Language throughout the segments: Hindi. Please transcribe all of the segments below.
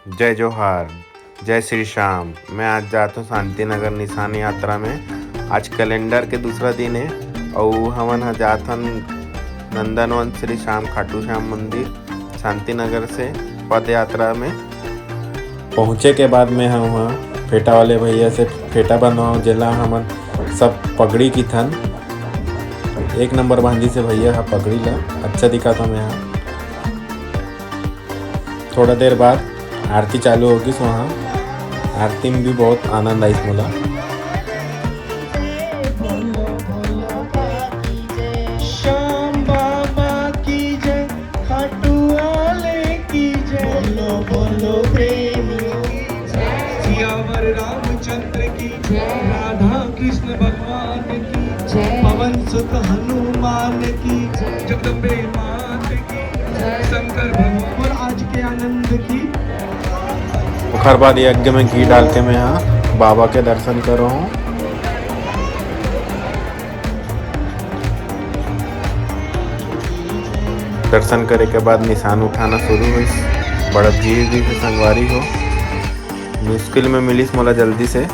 जय जोहार, जय श्री श्याम। मैं आज जाता हूँ शांति नगर निशान यात्रा में। आज कैलेंडर के दूसरा दिन है और हमन ह जाथन नंदनवन श्री श्याम खाटू श्याम मंदिर शांति नगर से पद यात्रा में। पहुँचे के बाद में हम वहाँ फेटा वाले भैया से फेटा बनवाऊँ, जेला हमन सब पगड़ी की थन। एक नंबर बांधी से भैया हा पगड़ी ला अच्छा दिखा था। मैं यहाँ थोड़ा देर बाद आरती चालू होगी। सो वहाँ आरती में भी बहुत आनंद आई मोला। श्याम बाबा की जय, खाटू वाले की जय, बोलो बोलो प्रेम की जय, सियावर रामचंद्र की जय, राधा कृष्ण भगवान की जय, पवन सुत हनुमान की जय, जगदम्बे मात की जय, शंकर भगवान और आज के आनंद की। ओखर बाद यज्ञ में घी डाल के मैं यहाँ बाबा के दर्शन कर रहा हूँ। दर्शन करे के बाद निशान उठाना शुरू हुई। बड़ा भीड़ भी संगवारी हो, मुश्किल में मिलीस मोला जल्दी से।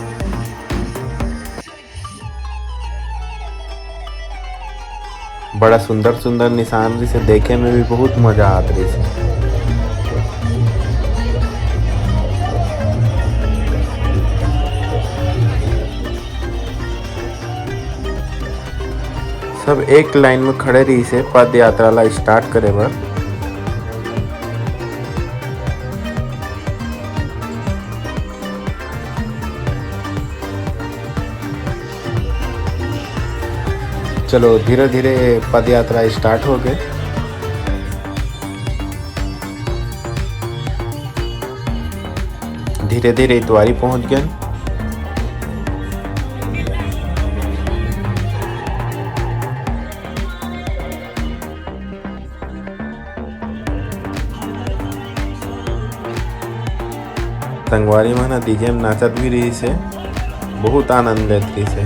बड़ा सुंदर सुंदर निशान भी से देखे में भी बहुत मजा आत रही से। सब एक लाइन में खड़े रही से पद यात्रा ला स्टार्ट करे बर। चलो धीरे धीरे पद यात्रा स्टार्ट हो गए। धीरे धीरे इतवारी पहुंच गए। संगवारी मन डीजे में नाचत भी रही से, बहुत आनंद लेत रही से।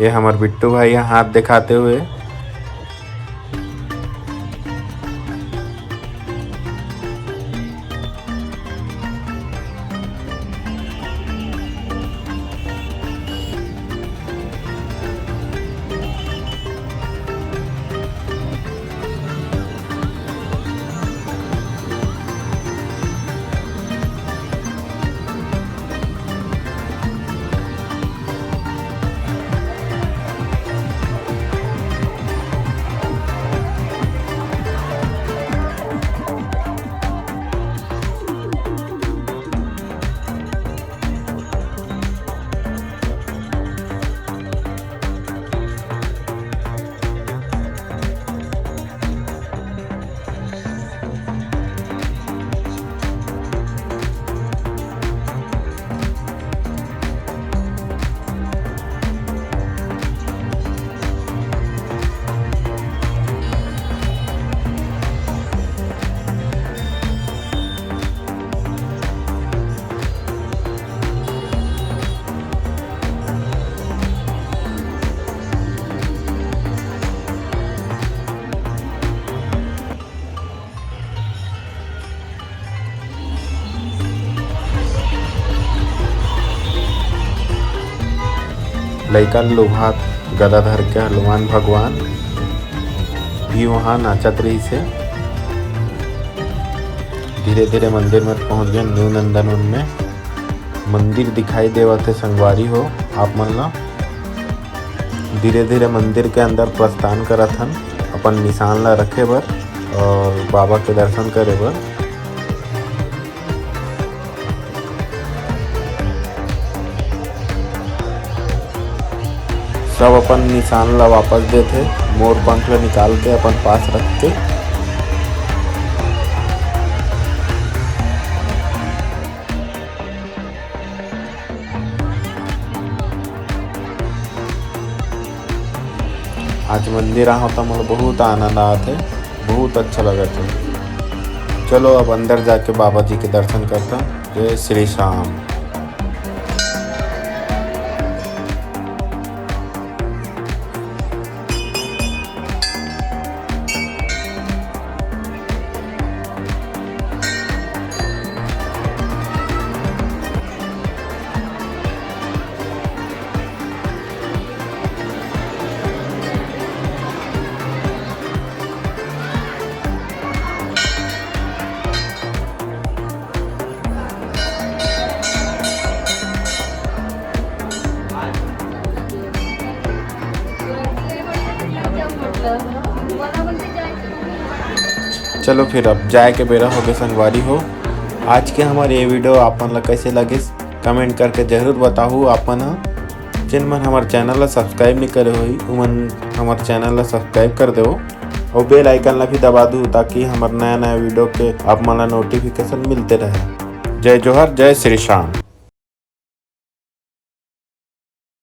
ये हमार बिट्टू भाई यहाँ हाथ दिखाते हुए। लइका लोग हाथ गदा धर के हनुमान भगवान भी वहाँ नाचत रही से। धीरे धीरे मंदिर में पहुँच गए। न्यू नंदनवन में मंदिर दिखाई देवत है संगवारी हो आप मन ला। धीरे धीरे मंदिर के अंदर प्रस्थान करत हन अपन निशान ला रखे बर और बाबा के दर्शन करे बर। सब अपन निशान ला वापस देते, मोर पंख ला निकाल के अपन पास रख के। आज मंदिर आहो तो मोला बहुत आनंद आते। बहुत अच्छा लगा था। चलो अब अंदर जाके बाबा जी के दर्शन करता। जय श्री श्याम। चलो फिर अब जाए के बेरा हो गए संगवारी हो। आज के हमारे ये वीडियो आपन ला कैसे लगे कमेंट करके जरूर बताहू। आपन जिन मन हमारे चैनल ला सब्सक्राइब नहीं करे हुई उमन हमारे चैनल ला सब्सक्राइब कर दो और बेल आइकन ला भी दबा दो ताकि हमारे नया नया वीडियो के आप मन ला नोटिफिकेशन मिलते रहे। जय जोहर, जय श्री श्याम।